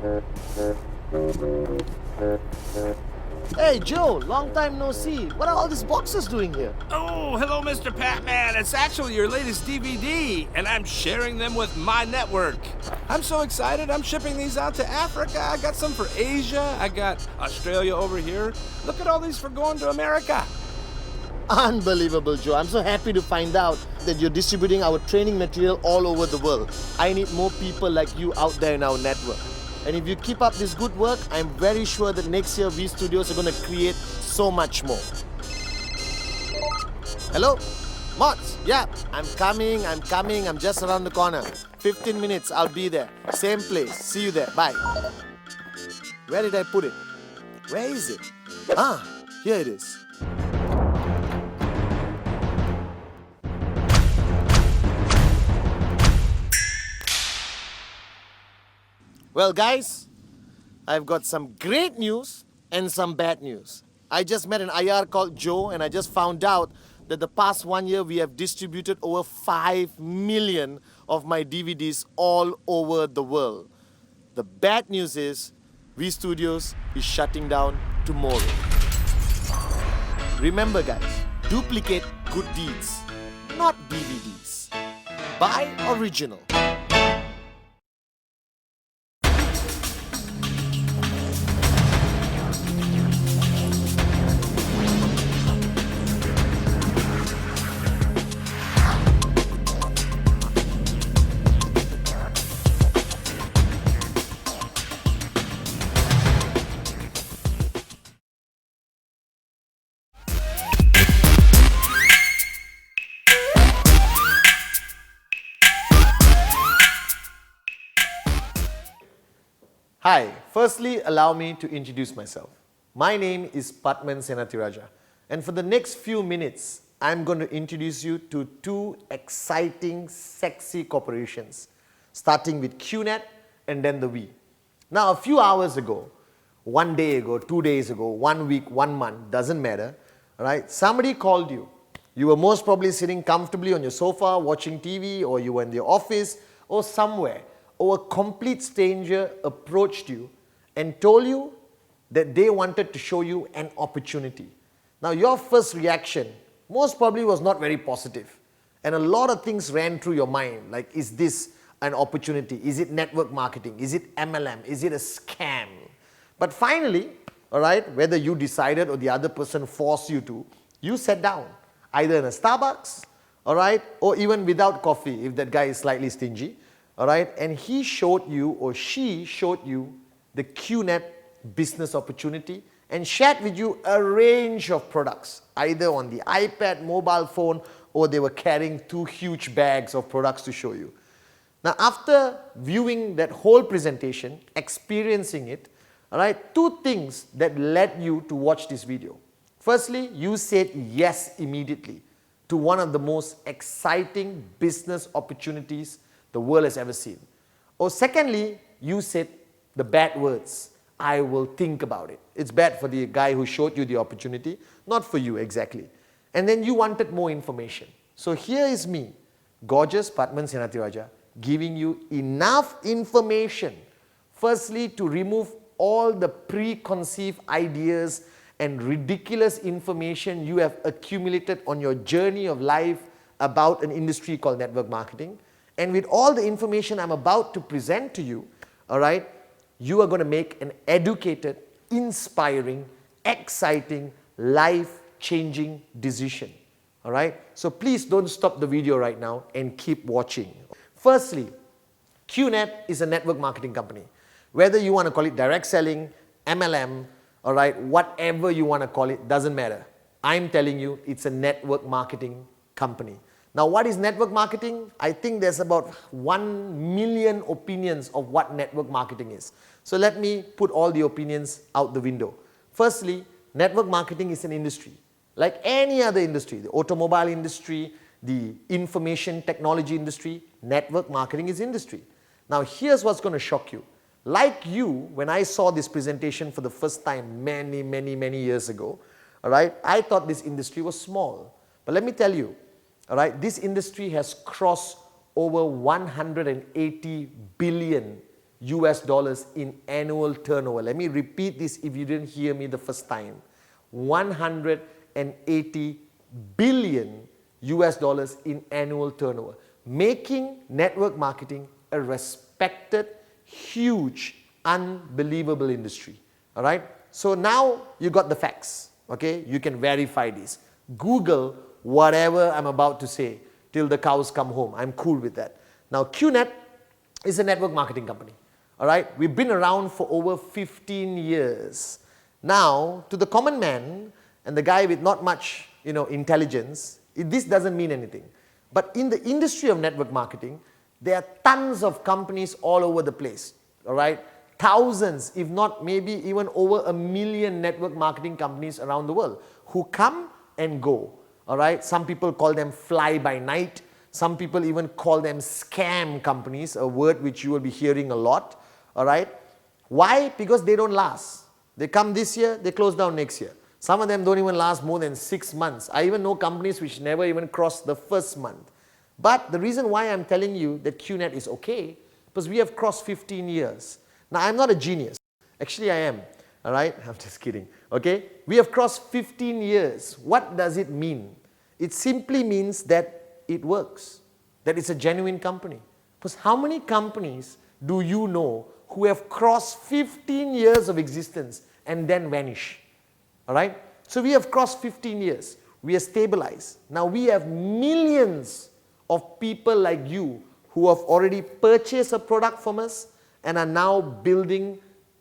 Hey Joe, long time no see. What are all these boxes doing here? Oh, hello, Mr. Patman. It's actually your latest DVD, and I'm sharing them with my network. I'm so excited. I'm shipping these out to Africa. I got some for Asia. I got Australia over here. Look at all these for going to America. Unbelievable, Joe. I'm so happy to find out that you're distributing our training material all over the world. I need more people like you out there in our network. And if you keep up this good work, I'm very sure that next year V Studios are going to create so much more. Hello? Mods? Yeah, I'm coming. I'm just around the corner. 15 minutes, I'll be there. Same place. See you there. Bye. Where did I put it? Where is it? Ah, here it is. Well, guys, I've got some great news and some bad news. I just met an IR called Joe, and I just found out that the past 1 year we have distributed over 5 million of my DVDs all over the world. The bad news is V Studios is shutting down tomorrow. Remember, guys, duplicate good deeds, not DVDs. Buy original. Hi, firstly allow me to introduce myself. My name is Padman Senathirajah, and for the next few minutes, I'm going to introduce you to two exciting, sexy corporations, starting with QNet and then the V. Now, a few hours ago, 1 day ago, 2 days ago, 1 week, 1 month, doesn't matter, all right? Somebody called you. You were most probably sitting comfortably on your sofa watching TV, or you were in the office or somewhere, or a complete stranger approached you and told you that they wanted to show you an opportunity. Now, your first reaction most probably was not very positive, and a lot of things ran through your mind, like, is this an opportunity? Is it network marketing? Is it MLM? Is it a scam? But finally, all right, whether you decided or the other person forced you to, you sat down, either in a Starbucks, all right, or even without coffee if that guy is slightly stingy, all right, and he showed you or she showed you the QNet business opportunity and shared with you a range of products, either on the iPad, mobile phone, or they were carrying 2 huge bags of products to show you. Now, after viewing that whole presentation, experiencing it, all right, 2 things that led you to watch this video. Firstly, you said yes immediately to one of the most exciting business opportunities the world has ever seen. Or secondly, you said the bad words, I will think about it. It's bad for the guy who showed you the opportunity, not for you exactly. And then you wanted more information. So here is me, gorgeous Padman Senathirajah, giving you enough information, firstly to remove all the preconceived ideas and ridiculous information you have accumulated on your journey of life about an industry called network marketing. And with all the information I'm about to present to you, all right, you are going to make an educated, inspiring, exciting, life-changing decision. All right? So please don't stop the video right now and keep watching. Firstly, QNet is a network marketing company. Whether you want to call it direct selling, MLM, all right, whatever you want to call it, doesn't matter. I'm telling you, it's a network marketing company. Now, what is network marketing? I think there's about 1 million opinions of what network marketing is. So let me put all the opinions out the window. Firstly, network marketing is an industry. Like any other industry, the automobile industry, the information technology industry, network marketing is industry. Now, here's what's going to shock you. Like you, when I saw this presentation for the first time many years ago, all right, I thought this industry was small. But let me tell you, all right, this industry has crossed over 180 billion US dollars in annual turnover. Let me repeat this if you didn't hear me the first time. 180 billion US dollars in annual turnover, making network marketing a respected, huge, unbelievable industry. All right? So now you got the facts. Okay? You can verify this. Google whatever I'm about to say till the cows come home. I'm cool with that. Now, QNet is a network marketing company. All right? We've been around for over 15 years. Now, to the common man and the guy with not much, intelligence, this doesn't mean anything. But in the industry of network marketing, there are tons of companies all over the place. All right? Thousands, if not maybe even over 1 million network marketing companies around the world who come and go. All right? Some people call them fly by night. Some people even call them scam companies, a word which you will be hearing a lot. All right? Why? Because they don't last. They come this year, they close down next year. Some of them don't even last more than 6 months. I even know companies which never even cross the first month. But the reason why I'm telling you that QNet is okay, because we have crossed 15 years. Now, I'm not a genius. Actually, I am. All right? I'm just kidding. Okay? We have crossed 15 years. What does it mean? It simply means that it works, that it's a genuine company. Because how many companies do you know who have crossed 15 years of existence and then vanish? All right? So we have crossed 15 years. We are stabilized. Now we have millions of people like you who have already purchased a product from us and are now building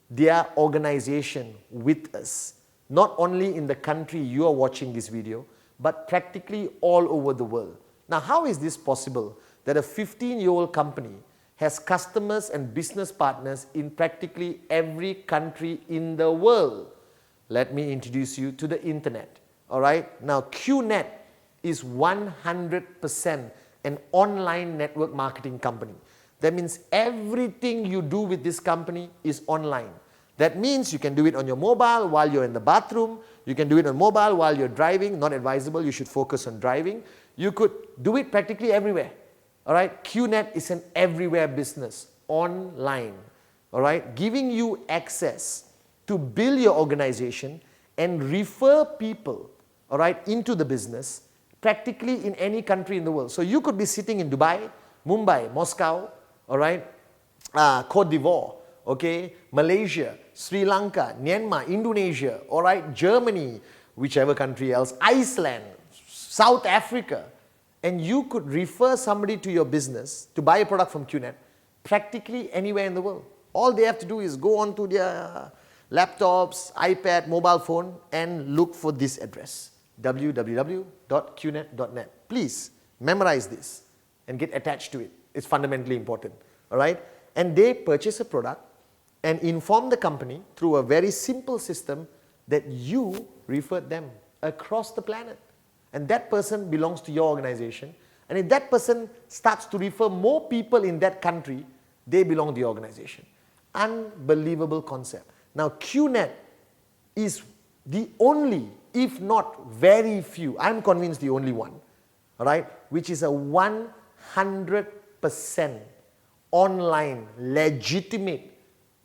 their organization with us. Not only in the country you are watching this video, but practically all over the world. Now, how is this possible that a 15-year-old company has customers and business partners in practically every country in the world? Let me introduce you to the internet. All right? Now, QNet is 100% an online network marketing company. That means everything you do with this company is online. That means you can do it on your mobile while you're in the bathroom. You can do it on mobile while you're driving. Not advisable. You should focus on driving. You could do it practically everywhere. All right? QNet is an everywhere business, online. All right? Giving you access to build your organization and refer people, all right, into the business practically in any country in the world. So you could be sitting in Dubai, Mumbai, Moscow, all right, Cote d'Ivoire, okay, Malaysia, Sri Lanka, Myanmar, Indonesia, all right, Germany, whichever country else, Iceland, South Africa, and you could refer somebody to your business to buy a product from QNet practically anywhere in the world. All they have to do is go onto their laptops, iPad, mobile phone and look for this address, www.qnet.net. Please memorize this and get attached to it. It's fundamentally important. All right? And they purchase a product and inform the company through a very simple system that you referred them across the planet. And that person belongs to your organization. And if that person starts to refer more people in that country, they belong to the organization. Unbelievable concept. Now, QNet is the only, if not very few, I'm convinced the only one, all right, which is a 100% online, legitimate,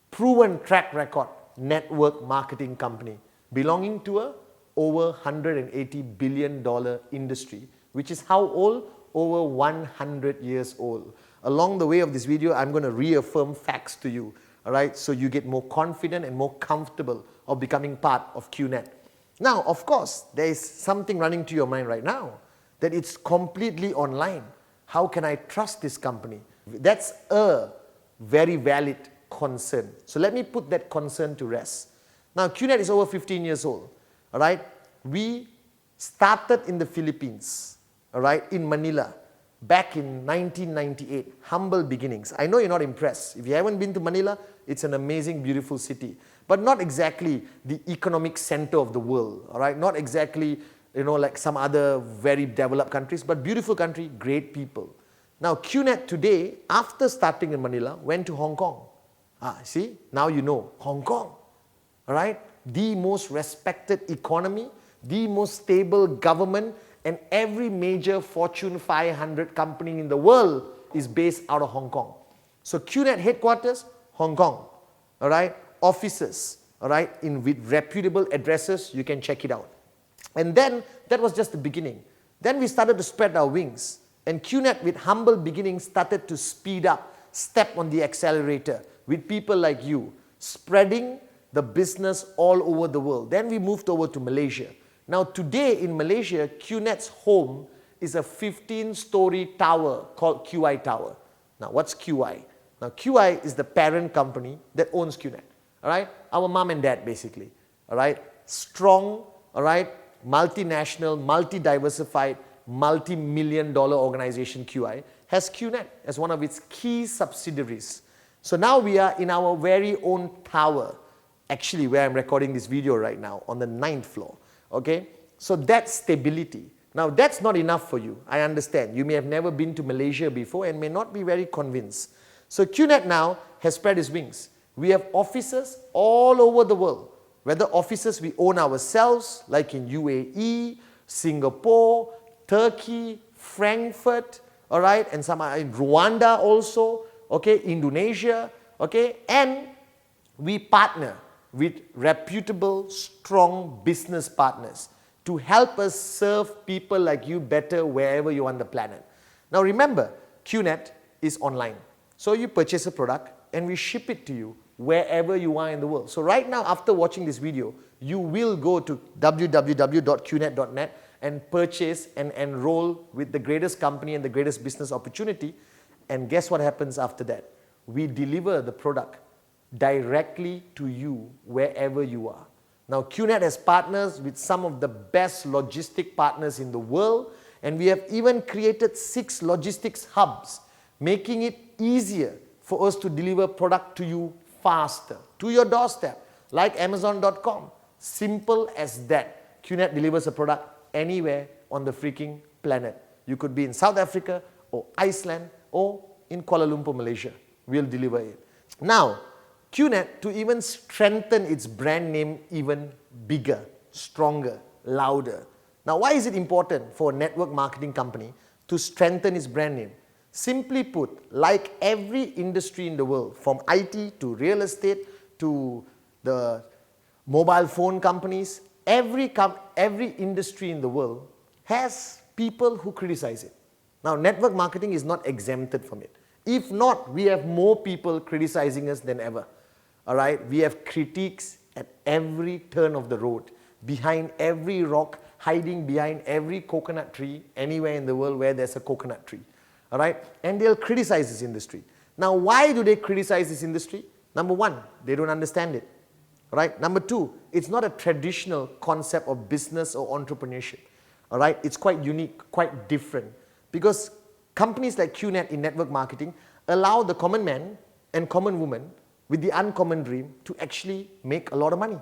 proven track record network marketing company belonging to a over $180 billion industry, which is how old? Over 100 years old. Along the way of this video, I'm going to reaffirm facts to you, all right, so you get more confident and more comfortable of becoming part of QNet. Now, of course, there is something running to your mind right now, that it's completely online. How can I trust this company? That's a very valid concern. So let me put that concern to rest. Now, QNet is over 15 years old. All right, we started in the Philippines, all right, in Manila, back in 1998, humble beginnings. I know you're not impressed. If you haven't been to Manila, it's an amazing, beautiful city, but not exactly the economic center of the world, all right, not exactly, like some other very developed countries, but beautiful country, great people. Now, QNet today, after starting in Manila, went to Hong Kong. See, now you know, Hong Kong, all right, the most respected economy, the most stable government, and every major Fortune 500 company in the world is based out of Hong Kong. So QNet headquarters, Hong Kong, all right? Offices, all right, with reputable addresses, you can check it out. And then, that was just the beginning. Then we started to spread our wings. And QNet, with humble beginnings, started to speed up, step on the accelerator with people like you, spreading the business all over the world. Then we moved over to Malaysia. Now today in Malaysia, QNet's home is a 15-story tower called QI Tower. Now what's QI? Now QI is the parent company that owns QNet. All right? Our mom and dad basically. All right? Strong, all right, multinational, multi-diversified, multi-million-dollar organization QI has QNet as one of its key subsidiaries. So now we are in our very own tower, actually where I'm recording this video right now, on the 9th floor. Okay? So that's stability. Now that's not enough for you, I understand. You may have never been to Malaysia before and may not be very convinced. So QNet now has spread its wings. We have offices all over the world. Whether offices we own ourselves, like in UAE, Singapore, Turkey, Frankfurt, all right, and some are in Rwanda also, okay, Indonesia, okay, and we partner with reputable, strong business partners to help us serve people like you better wherever you are on the planet. Now remember, QNet is online. So you purchase a product and we ship it to you wherever you are in the world. So right now, after watching this video, you will go to www.qnet.net and purchase and enroll with the greatest company and the greatest business opportunity. And guess what happens after that? We deliver the product directly to you wherever you are. Now QNet has partners with some of the best logistic partners in the world, and we have even created 6 logistics hubs, making it easier for us to deliver product to you faster, to your doorstep, like Amazon.com. Simple as that. QNet delivers a product anywhere on the freaking planet. You could be in South Africa or Iceland or in Kuala Lumpur, Malaysia. We'll deliver it. Now, QNet, to even strengthen its brand name even bigger, stronger, louder. Now, why is it important for a network marketing company to strengthen its brand name? Simply put, like every industry in the world, from IT to real estate to the mobile phone companies, every industry in the world has people who criticize it. Now, network marketing is not exempted from it. If not, we have more people criticizing us than ever. All right? We have critiques at every turn of the road, behind every rock, hiding behind every coconut tree, anywhere in the world where there's a coconut tree. All right? And they'll criticize this industry. Now, why do they criticize this industry? Number one, they don't understand it. All right? Number two, it's not a traditional concept of business or entrepreneurship. All right? It's quite unique, quite different. Because companies like QNet in network marketing allow the common man and common woman with the uncommon dream to actually make a lot of money.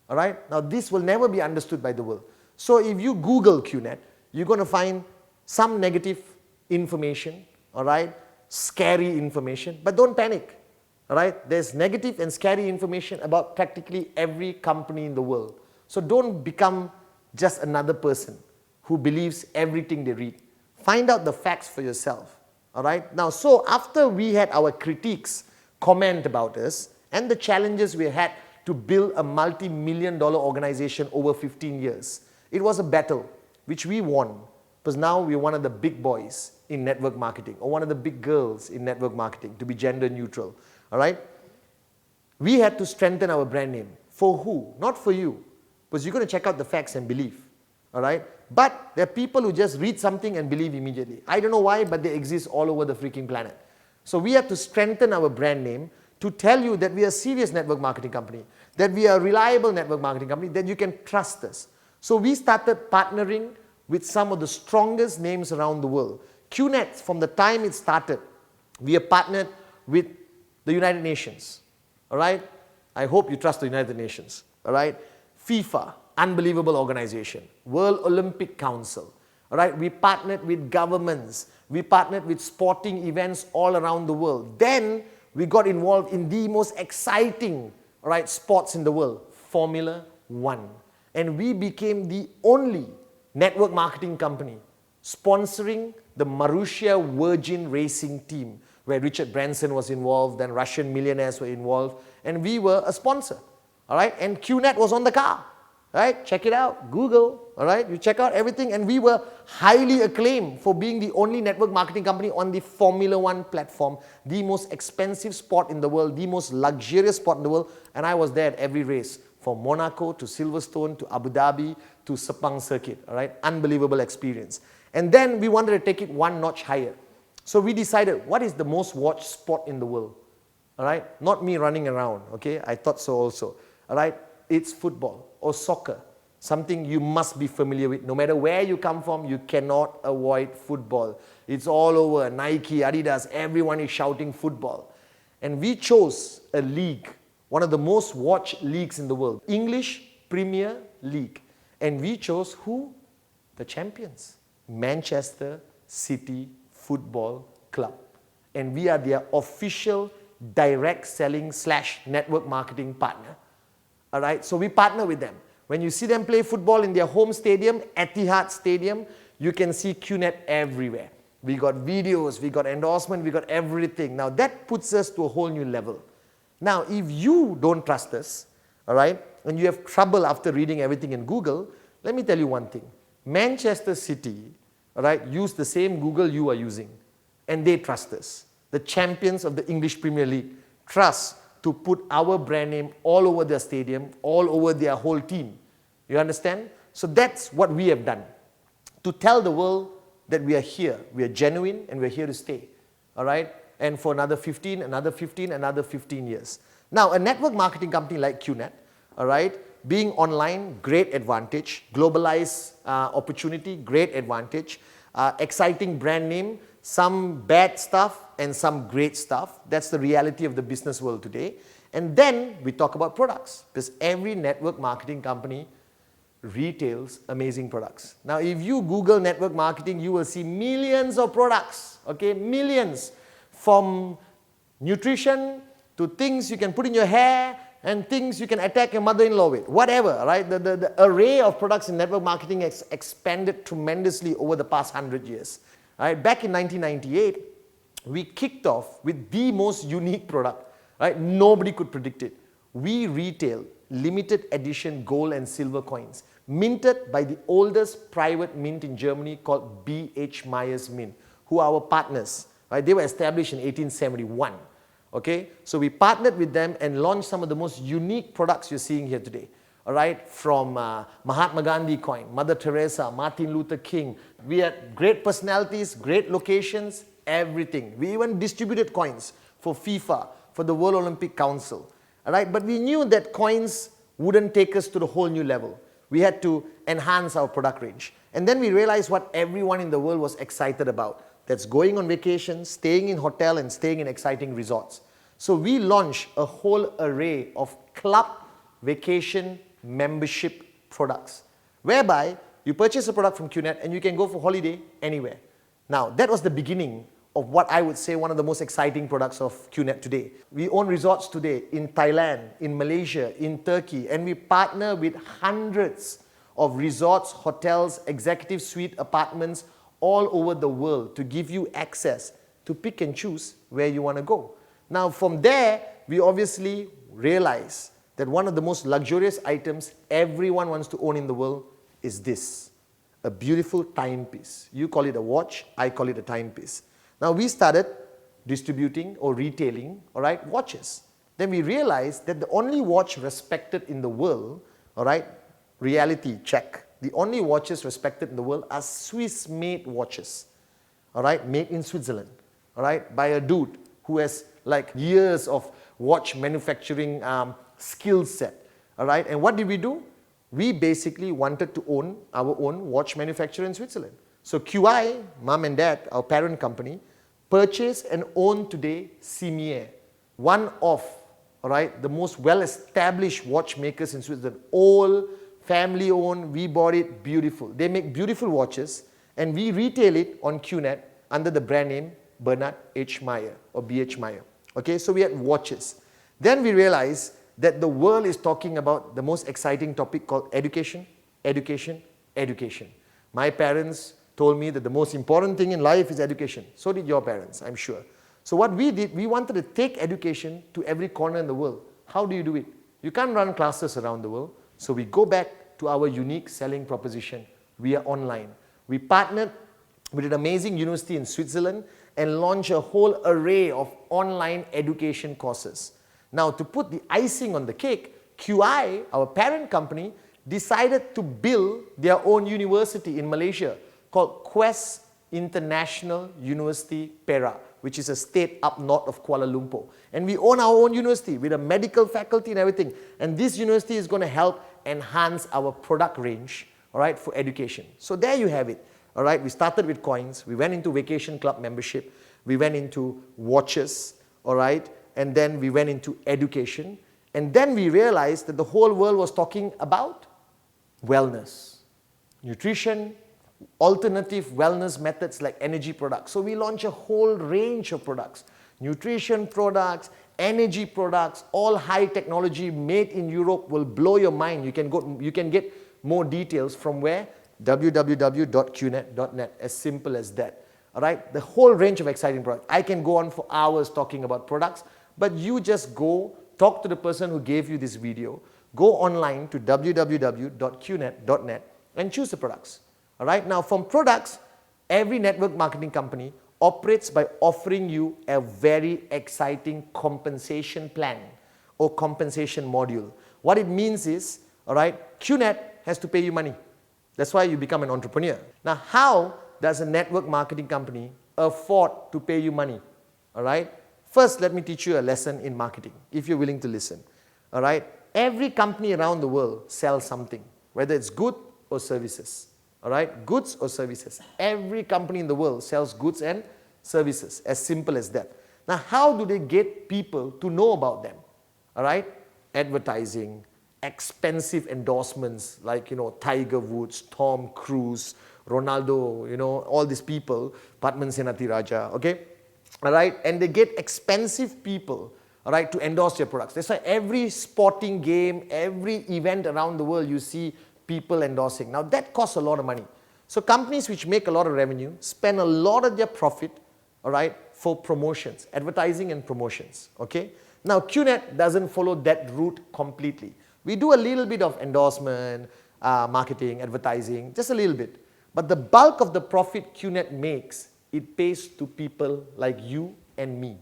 All right? Now, this will never be understood by the world. So if you Google QNet, you're going to find some negative information, all right? Scary information, but don't panic. All right? There's negative and scary information about practically every company in the world. So don't become just another person who believes everything they read. Find out the facts for yourself. All right? Now, so after we had our critiques comment about us and the challenges we had to build a multi-million-dollar organization over 15 years, it was a battle which we won, because now we're one of the big boys in network marketing, or one of the big girls in network marketing, to be gender neutral. All right? We had to strengthen our brand name. For who? Not for you, because you're going to check out the facts and believe. All right? But there are people who just read something and believe immediately. I don't know why, but they exist all over the freaking planet. So we have to strengthen our brand name to tell you that we are a serious network marketing company, that we are a reliable network marketing company, that you can trust us. So we started partnering with some of the strongest names around the world. QNet, from the time it started, we have partnered with the United Nations. All right? I hope you trust the United Nations. All right? FIFA, unbelievable organization. World Olympic Council. All right? We partnered with governments. We partnered with sporting events all around the world. Then we got involved in the most exciting, all right, sports in the world, Formula One. And we became the only network marketing company sponsoring the Marussia Virgin Racing team, where Richard Branson was involved, then Russian millionaires were involved, and we were a sponsor, all right? And QNet was on the car, right? Check it out, Google, all right? You check out everything, and we were highly acclaimed for being the only network marketing company on the Formula One platform, the most expensive sport in the world, the most luxurious sport in the world, and I was there at every race, from Monaco to Silverstone to Abu Dhabi to Sepang Circuit, all right? Unbelievable experience. And then we wanted to take it one notch higher. So we decided, what is the most watched sport in the world? All right? Not me running around, okay? I thought so also. All right? It's football or soccer, something you must be familiar with. No matter where you come from, you cannot avoid football. It's all over. Nike, Adidas, everyone is shouting football. And we chose a league, one of the most watched leagues in the world, English Premier League. And we chose who? The champions, Manchester City Football Club. And we are their official direct selling / network marketing partner. All right, so we partner with them. When you see them play football in their home stadium, Etihad Stadium, you can see QNet everywhere. We got videos, we got endorsement, we got everything. Now that puts us to a whole new level. Now, if you don't trust us, all right, and you have trouble after reading everything in Google, let me tell you one thing. Manchester City, all right, use the same Google you are using, and they trust us. The champions of the English Premier League trust to put our brand name all over their stadium, all over their whole team. You understand? So that's what we have done, to tell the world that we are here, we are genuine, and we're here to stay, all right? And for another 15, another 15, another 15 years. Now, a network marketing company like QNet, all right, being online, great advantage. Globalized opportunity, great advantage. Exciting brand name, some bad stuff and some great stuff. That's the reality of the business world today. And then we talk about products, because every network marketing company retails amazing products. Now, if you Google network marketing, you will see millions of products, okay, millions, from nutrition to things you can put in your hair and things you can attack your mother-in-law with, whatever, right? The array of products in network marketing has expanded tremendously over the past 100 years. Right? Back in 1998, we kicked off with the most unique product, right? Nobody could predict it. We retail limited edition gold and silver coins, minted by the oldest private mint in Germany called B.H. Myers Mint, who are our partners. Right? They were established in 1871. Okay? So we partnered with them and launched some of the most unique products you're seeing here today. All right? From Mahatma Gandhi coin, Mother Teresa, Martin Luther King. We had great personalities, great locations, everything. We even distributed coins for FIFA, for the World Olympic Council. All right? But we knew that coins wouldn't take us to the whole new level. We had to enhance our product range. And then we realized what everyone in the world was excited about. That's going on vacation, staying in hotel, and staying in exciting resorts. So we launched a whole array of club vacation membership products, whereby you purchase a product from QNet and you can go for holiday anywhere. Now, that was the beginning of what I would say one of the most exciting products of QNet today. We own resorts today in Thailand, in Malaysia, in Turkey, and we partner with hundreds of resorts, hotels, executive suite apartments all over the world to give you access to pick and choose where you want to go. Now, from there, we obviously realize that one of the most luxurious items everyone wants to own in the world is this, a beautiful timepiece. You call it a watch, I call it a timepiece. Now, we started distributing or retailing, all right, watches. Then we realized that the only watch respected in the world, all right, reality check, the only watches respected in the world are Swiss-made watches, all right, made in Switzerland, all right, by a dude who has like years of watch manufacturing skill set, all right. And what did we do? We basically wanted to own our own watch manufacturer in Switzerland. So QI, mom and dad, our parent company, purchased and own today Cimier, one of, all right, the most well-established watchmakers in Switzerland, all family-owned. We bought it, beautiful. They make beautiful watches, and we retail it on QNet under the brand name Bernard H. Meyer or B.H. Meyer. Okay, so we had watches. Then we realized that the world is talking about the most exciting topic called education, education, education. My parents told me that the most important thing in life is education. So did your parents, I'm sure. So what we did, we wanted to take education to every corner in the world. How do you do it? You can't run classes around the world. So we go back to our unique selling proposition. We are online. We partnered with an amazing university in Switzerland and launched a whole array of online education courses. Now, to put the icing on the cake, QI, our parent company, decided to build their own university in Malaysia called Quest International University Perak, which is a state up north of Kuala Lumpur. And we own our own university with a medical faculty and everything. And this university is going to help enhance our product range, all right, for education. So there you have it. All right, we started with coins, we went into vacation club membership, we went into watches, all right, and then we went into education, and then we realized that the whole world was talking about wellness, nutrition, alternative wellness methods like energy products. So we launched a whole range of products, nutrition products, energy products, all high technology made in Europe, will blow your mind. You can get more details from where? www.qnet.net, as simple as that. All right, the whole range of exciting products. I can go on for hours talking about products, but you just go talk to the person who gave you this video, go online to www.qnet.net and choose the products. All right, now from products, every network marketing company operates by offering you a very exciting compensation plan or compensation module. What it means is, all right, QNet has to pay you money. That's why you become an entrepreneur. Now, how does a network marketing company afford to pay you money? All right. First, let me teach you a lesson in marketing, if you're willing to listen. All right. Every company around the world sells something, whether it's good or services. All right. Goods or services. Every company in the world sells goods and services. As simple as that. Now, how do they get people to know about them? All right. Advertising, expensive endorsements like, Tiger Woods, Tom Cruise, Ronaldo, all these people, Padman Senathirajah, okay? All right, and they get expensive people, all right, to endorse their products. That's why every sporting game, every event around the world, you see people endorsing. Now, that costs a lot of money. So companies which make a lot of revenue spend a lot of their profit, all right, for promotions, advertising and promotions, okay? Now, QNet doesn't follow that route completely. We do a little bit of endorsement, marketing, advertising, just a little bit. But the bulk of the profit QNet makes, it pays to people like you and me,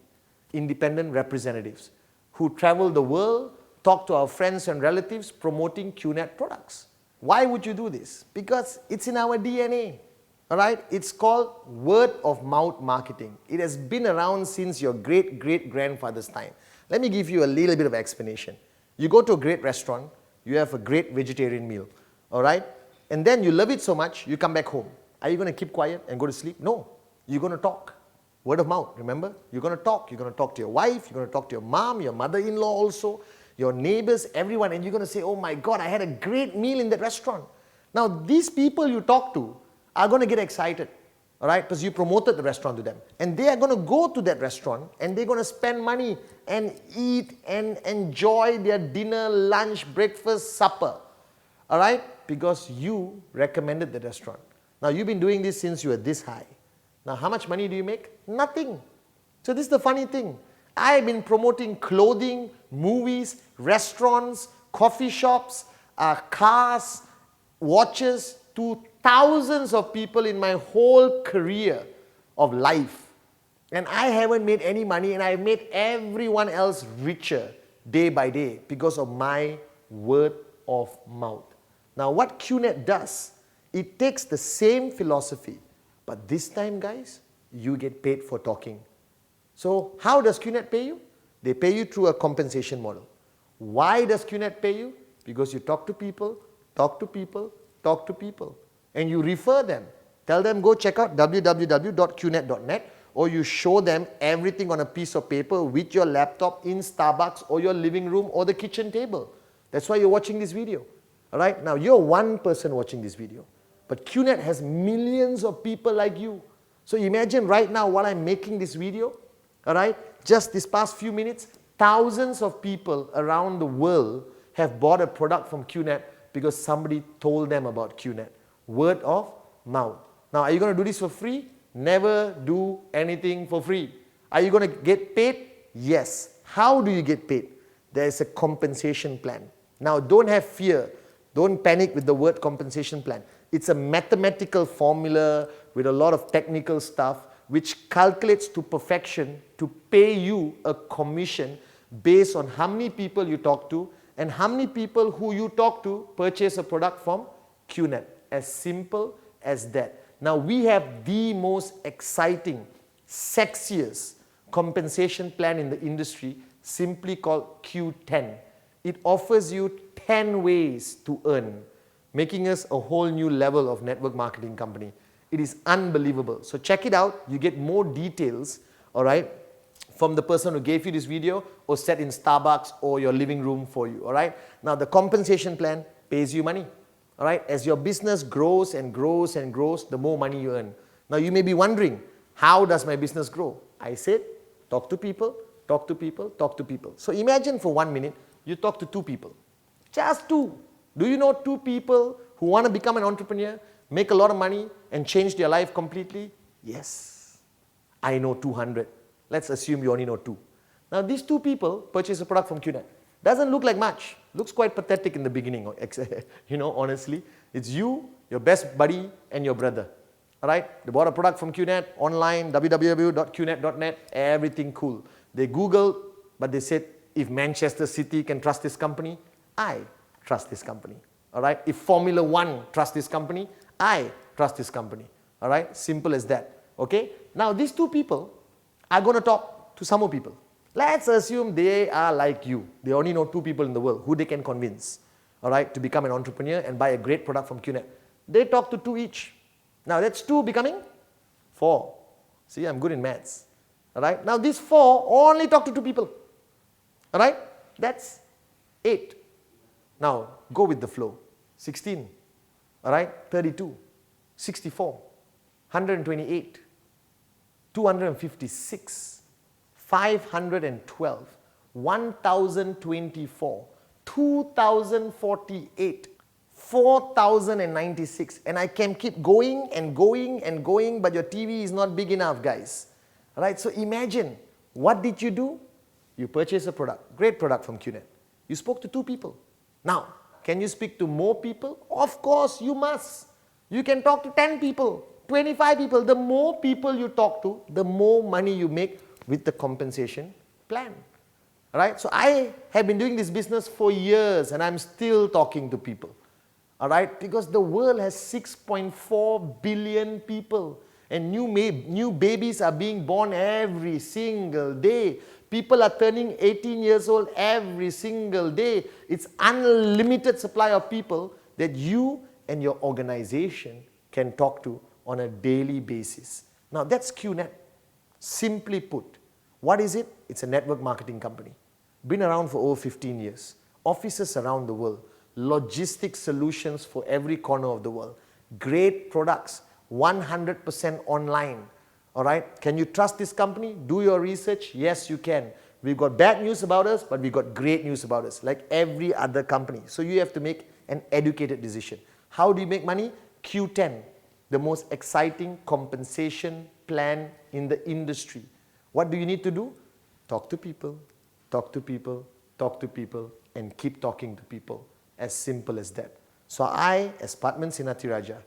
independent representatives, who travel the world, talk to our friends and relatives promoting QNet products. Why would you do this? Because it's in our DNA. All right? It's called word of mouth marketing. It has been around since your great-great-grandfather's time. Let me give you a little bit of explanation. You go to a great restaurant, you have a great vegetarian meal, all right? And then you love it so much, you come back home. Are you going to keep quiet and go to sleep? No. You're going to talk. Word of mouth, remember? You're going to talk. You're going to talk to your wife, you're going to talk to your mom, your mother-in-law also, your neighbors, everyone, and you're going to say, oh my God, I had a great meal in that restaurant. Now, these people you talk to are going to get excited. All right, because you promoted the restaurant to them. And they are going to go to that restaurant and they're going to spend money and eat and enjoy their dinner, lunch, breakfast, supper. All right, because you recommended the restaurant. Now, you've been doing this since you were this high. Now, how much money do you make? Nothing. So this is the funny thing. I've been promoting clothing, movies, restaurants, coffee shops, cars, watches to thousands of people in my whole career of life. And I haven't made any money, and I've made everyone else richer day by day because of my word of mouth. Now, what QNet does, it takes the same philosophy, but this time, guys, you get paid for talking. So how does QNet pay you? They pay you through a compensation model. Why does QNet pay you? Because you talk to people, talk to people, talk to people. And you refer them. Tell them, go check out www.qnet.net, or you show them everything on a piece of paper with your laptop in Starbucks or your living room or the kitchen table. That's why you're watching this video. All right? Now, you're one person watching this video, but QNet has millions of people like you. So imagine right now while I'm making this video, all right, just this past few minutes, thousands of people around the world have bought a product from QNet because somebody told them about QNet. Word of mouth. Now, are you going to do this for free? Never do anything for free. Are you going to get paid? Yes. How do you get paid? There is a compensation plan. Now, don't have fear. Don't panic with the word compensation plan. It's a mathematical formula with a lot of technical stuff which calculates to perfection to pay you a commission based on how many people you talk to and how many people who you talk to purchase a product from QNet. As simple as that. Now, we have the most exciting, sexiest compensation plan in the industry, simply called Q10. It offers you 10 ways to earn, making us a whole new level of network marketing company. It is unbelievable. So check it out. You get more details, all right, from the person who gave you this video or set in Starbucks or your living room for you, all right? Now, the compensation plan pays you money, all right? As your business grows and grows and grows, the more money you earn. Now, you may be wondering, how does my business grow? I said, talk to people, talk to people, talk to people. So imagine for 1 minute, you talk to 2 people. Just 2. Do you know 2 people who want to become an entrepreneur, make a lot of money, and change their life completely? Yes. I know 200. Let's assume you only know 2. Now, these 2 people purchase a product from QNet. Doesn't look like much. Looks quite pathetic in the beginning, you know, honestly. It's you, your best buddy, and your brother. All right? They bought a product from QNet, online, www.qnet.net, everything cool. They Googled, but they said, if Manchester City can trust this company, I trust this company. All right? If Formula One trusts this company, I trust this company. All right? Simple as that. Okay? Now, these 2 people are going to talk to some more people. Let's assume they are like you. They only know 2 people in the world who they can convince, all right, to become an entrepreneur and buy a great product from QNet. They talk to 2 each. Now, that's 2 becoming 4. See, I'm good in maths. All right? Now, these 4 only talk to 2 people. All right? That's 8. Now, go with the flow. 16. All right? 32. 64. 128. 256. 512. 1024. 2048. 4096. And I can keep going and going and going, but your TV is not big enough, guys. All right? So imagine, what did you do? You purchased a product, great product from QNet. You spoke to 2 people. Now, can you speak to more people? Of course, you must. You can talk to 10 people, 25 people. The more people you talk to, the more money you make with the compensation plan. All right? So I have been doing this business for years and I'm still talking to people. All right? Because the world has 6.4 billion people and new babies are being born every single day. People are turning 18 years old every single day. It's unlimited supply of people that you and your organization can talk to on a daily basis. Now, that's QNet. Simply put, what is it? It's a network marketing company. Been around for over 15 years. Offices around the world. Logistics solutions for every corner of the world. Great products. 100% online. All right? Can you trust this company? Do your research? Yes, you can. We've got bad news about us, but we've got great news about us, like every other company. So you have to make an educated decision. How do you make money? Q10, the most exciting compensation plan in the industry. What do you need to do? Talk to people, talk to people, talk to people, and keep talking to people. As simple as that. So I, as Padman Senatiraja,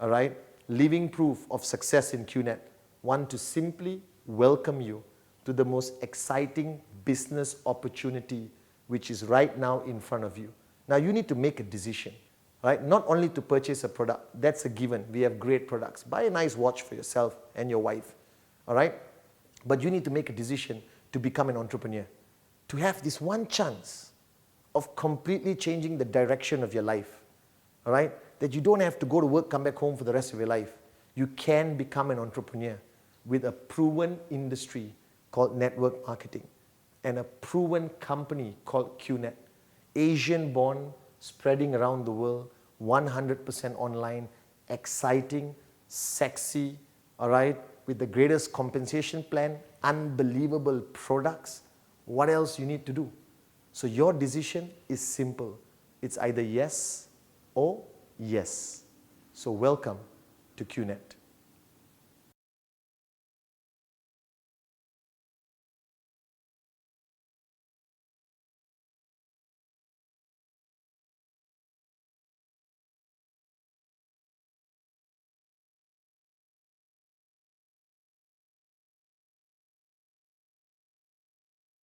all right, living proof of success in QNet, want to simply welcome you to the most exciting business opportunity which is right now in front of you. Now you need to make a decision, right? Not only to purchase a product, that's a given. We have great products. Buy a nice watch for yourself and your wife, all right? But you need to make a decision to become an entrepreneur, to have this one chance of completely changing the direction of your life, all right? That you don't have to go to work, come back home for the rest of your life. You can become an entrepreneur with a proven industry called network marketing and a proven company called QNet. Asian born, spreading around the world, 100% online, exciting, sexy, all right, with the greatest compensation plan, unbelievable products. What else you need to do? So your decision is simple. It's either yes or yes. So welcome to QNet.